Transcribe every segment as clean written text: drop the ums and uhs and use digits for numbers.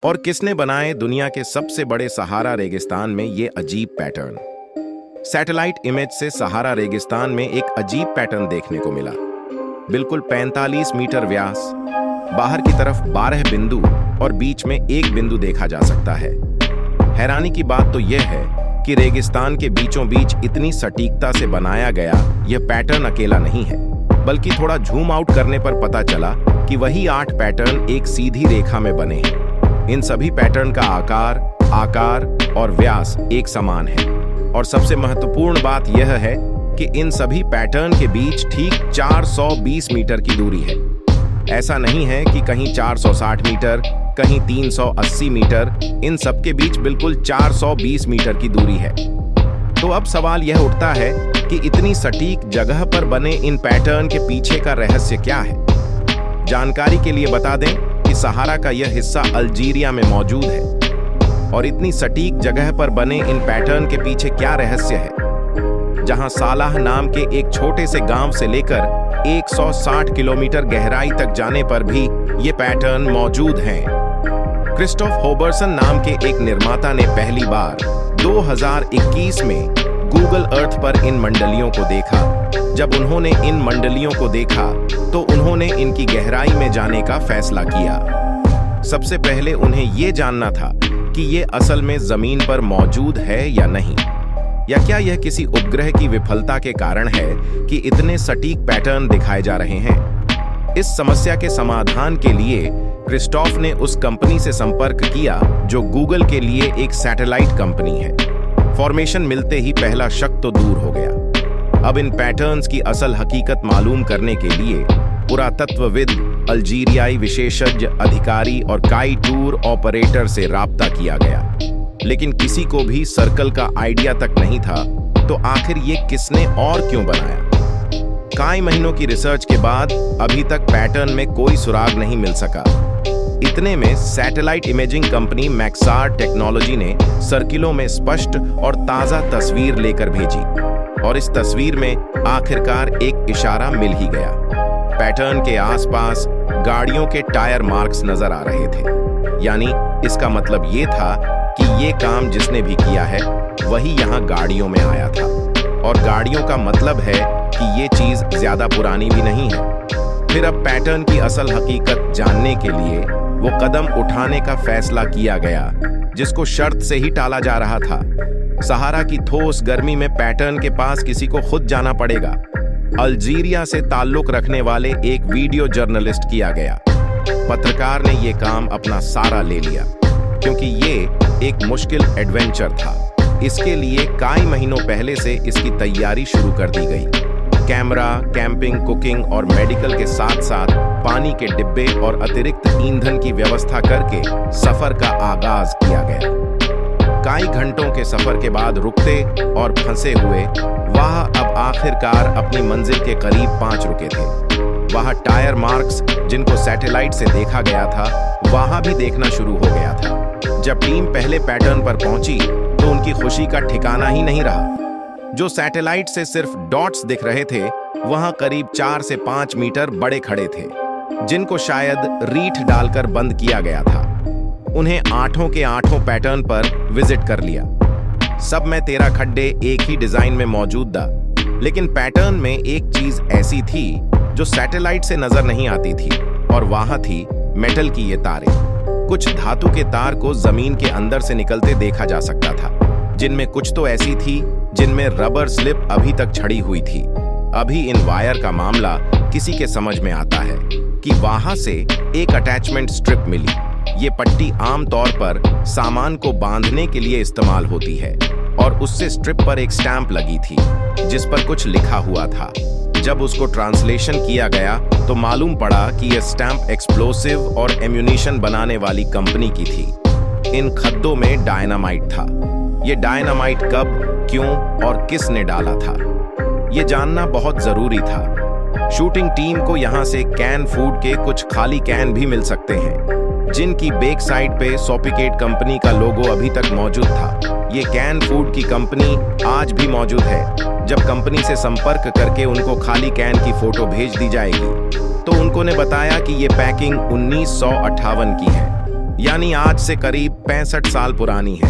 और किसने बनाए दुनिया के सबसे बड़े सहारा रेगिस्तान में ये अजीब पैटर्न। सैटेलाइट इमेज से सहारा रेगिस्तान में एक अजीब पैटर्न देखने को मिला। बिल्कुल 45 मीटर व्यास, बाहर की तरफ 12 बिंदु और बीच में एक बिंदु देखा जा सकता है। हैरानी की बात तो यह है कि रेगिस्तान के बीचों बीच इतनी सटीकता से बनाया गया यह पैटर्न अकेला नहीं है, बल्कि थोड़ा झूम आउट करने पर पता चला कि वही 8 पैटर्न एक सीधी रेखा में बने हैं। इन सभी पैटर्न का आकार और व्यास एक समान है और सबसे महत्वपूर्ण बात यह है कि इन सभी पैटर्न के बीच ठीक 420 मीटर की दूरी है। ऐसा नहीं है कि कहीं 460 मीटर, कहीं 380 मीटर, इन सब के बीच बिल्कुल 420 मीटर की दूरी है। तो अब सवाल यह उठता है कि इतनी सटीक जगह पर बने इन पैटर्न के पीछे का रहस्य क्या है। जानकारी के लिए बता दें कि सहारा का यह हिस्सा अल्जीरिया में मौजूद है और इतनी सटीक जगह पर बने इन पैटर्न के पीछे क्या रहस्य है, जहां सालाह नाम के एक छोटे से गांव से लेकर 160 किलोमीटर गहराई तक जाने पर भी ये पैटर्न मौजूद हैं। क्रिस्टोफ होबर्सन नाम के एक निर्माता ने पहली बार 2021 में गूगल अर्थ पर इन मंडलियों को देखा। जब उन्होंने इन मंडलियों को देखा तो उन्होंने इनकी गहराई में जाने का फैसला किया। सबसे पहले उन्हें यह जानना था कि ये असल में जमीन पर मौजूद है या नहीं, या क्या यह किसी उपग्रह की विफलता के कारण है कि इतने सटीक पैटर्न दिखाए जा रहे हैं। इस समस्या के समाधान के लिए क्रिस्टोफ ने उस कंपनी से संपर्क किया जो गूगल के लिए एक सैटेलाइट कंपनी है। फॉर्मेशन मिलते ही पहला शक तो दूर हो गया। अब इन पैटर्न्स की असल हकीकत मालूम करने के लिए पुरातत्वविद, अल्जीरियाई विशेषज्ञ अधिकारी और काई टूर ऑपरेटर से राब्ता किया गया, लेकिन किसी को भी सर्कल का आइडिया तक नहीं था। तो आखिर ये किसने और क्यों बनाया? कई महीनों की रिसर्च के बाद अभी तक पैटर्न में कोई सुराग नहीं मिल सका। इतने में satellite imaging company Maxar technology ने सर्किलों में स्पष्ट और ताजा तस्वीर लेकर भेजी और इस तस्वीर में आखिरकार एक इशारा मिल ही गया। पैटर्न के आसपास गाड़ियों के टायर मार्क्स नजर आ रहे थे, यानी इसका मतलब ये था कि ये काम जिसने भी किया है वही यहाँ गाड़ियों में आया था। और गाड़ियों का मतलब है कि ये चीज ज्यादा पुरानी भी नहीं है। फिर अब पैटर्न की असल हकीकत जानने के लिए वो कदम उठाने का फैसला किया गया जिसको शर्त से ही टाला जा रहा था। सहारा की ठोस गर्मी में पैटर्न के पास किसी को खुद जाना पड़ेगा। अल्जीरिया से ताल्लुक रखने वाले एक वीडियो जर्नलिस्ट किया गया। पत्रकार ने ये काम अपना सारा ले लिया क्योंकि ये एक मुश्किल एडवेंचर था। इसके लिए कई महीनों पहले से इसकी तैयारी शुरू कर दी गई। कैमरा, कैंपिंग, कुकिंग और मेडिकल के साथ साथ पानी के डिब्बे और अतिरिक्त ईंधन की व्यवस्था करके सफर का आगाज किया गया। कई घंटों के सफर के बाद रुकते और फंसे हुए वह अब आखिरकार अपनी मंजिल के करीब पहुंच रुके थे। वहां टायर मार्क्स जिनको सैटेलाइट से देखा गया था वहां भी देखना शुरू हो गया था। जब टीम पहले पैटर्न पर पहुंची तो उनकी खुशी का ठिकाना ही नहीं रहा। जो सैटेलाइट से सिर्फ डॉट्स दिख रहे थे वहां करीब 4 से 5 मीटर बड़े खड़े थे, जिनको शायद रीठ डालकर बंद किया गया था। उन्हें 8 के 8 पैटर्न पर विजिट कर लिया। सब में 13 खड्डे एक ही डिजाइन में मौजूद था, लेकिन पैटर्न में एक चीज ऐसी थी जो सैटेलाइट से नजर नहीं आती थी और वहां थी मेटल की ये तारें। कुछ धातु के तार को जमीन के अंदर से निकलते देखा जा सकता था, जिनमें कुछ तो ऐसी थी जिनमें रबर स्लिप अभी तक छड़ी हुई थी। अभी इन वायर का मामला किसी के समझ में आता है कि वहां से एक अटैचमेंट स्ट्रिप मिली। ये पट्टी आमतौर पर सामान को बांधने के लिए इस्तेमाल होती है और उससे स्ट्रिप पर एक स्टैंप लगी थी जिस पर कुछ लिखा हुआ था। जब उसको ट्रांसलेशन किया गया तो मालूम पड़ा कि यह स्टैंप एक्सप्लोसिव और एम्यूनिशन बनाने वाली कंपनी की थी। इन खड्डों में डायनामाइट था। यह डायनामाइट कब, क्यों और किसने डाला था, यह जानना बहुत जरूरी था। शूटिंग टीम को यहां से कैन फूड के कुछ खाली कैन भी मिल सकते हैं, जिनकी बैक साइड पे सोफिकेट कंपनी का लोगो अभी तक मौजूद था। ये कैन फूड की कंपनी आज भी मौजूद है। जब कंपनी से संपर्क करके उनको खाली कैन की फोटो भेज दी जाएगी तो उनको ने बताया कि ये पैकिंग 1958 की है, यानी आज से करीब 65 साल पुरानी है।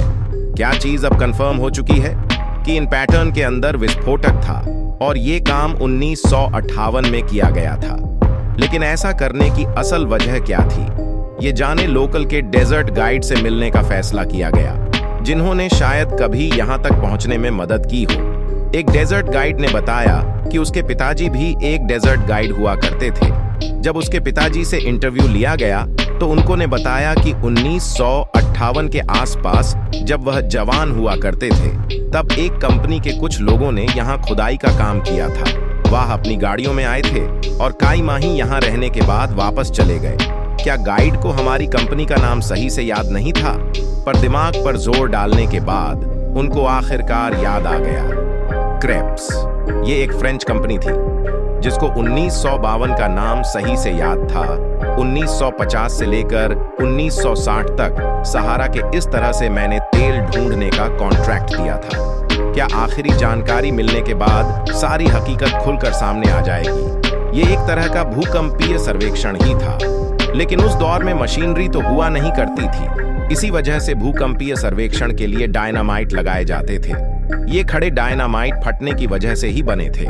क्या चीज अब कंफर्म हो चुकी है कि इन पैटर्न के अंदर विस्फोटक था और ये काम 1958 में किया गया था। लेकिन ऐसा करने की असल वजह क्या थी, ये जाने लोकल के डेजर्ट गाइड से मिलने का फैसला किया गया, जिन्होंने शायद कभी यहां तक पहुंचने में मदद की हो। एक डेजर्ट गाइड ने बताया कि उसके पिताजी भी एक डेजर्ट गाइड हुआ करते थे। जब उसके पिताजी से इंटरव्यू लिया गया तो उनको ने बताया कि 1958 के आसपास जब वह जवान हुआ करते थे, तब एक कंपनी के कुछ लोगों ने यहाँ खुदाई का काम किया था। वह अपनी गाड़ियों में आए थे और कई माह यहाँ रहने के बाद वापस चले गए। क्या गाइड को हमारी कंपनी का नाम सही से याद नहीं था, पर दिमाग पर जोर डालने के बाद उनको आखिरकार याद आ गया। क्रेप्स, ये एक फ्रेंच कंपनी थी जिसको 1952 का नाम सही से याद था। 1950 से लेकर 1960 तक सहारा के इस तरह से मैंने तेल ढूंढने का कॉन्ट्रैक्ट दिया था। क्या आखिरी जानकारी मिलने के बाद सारी हकीकत खुलकर सामने आ जाएगी। ये एक तरह का भूकंपीय सर्वेक्षण ही था, लेकिन उस दौर में मशीनरी तो हुआ नहीं करती थी। इसी वजह से भूकंपीय सर्वेक्षण के लिए डायनामाइट लगाए जाते थे। ये खड़े डायनामाइट फटने की वजह से ही बने थे।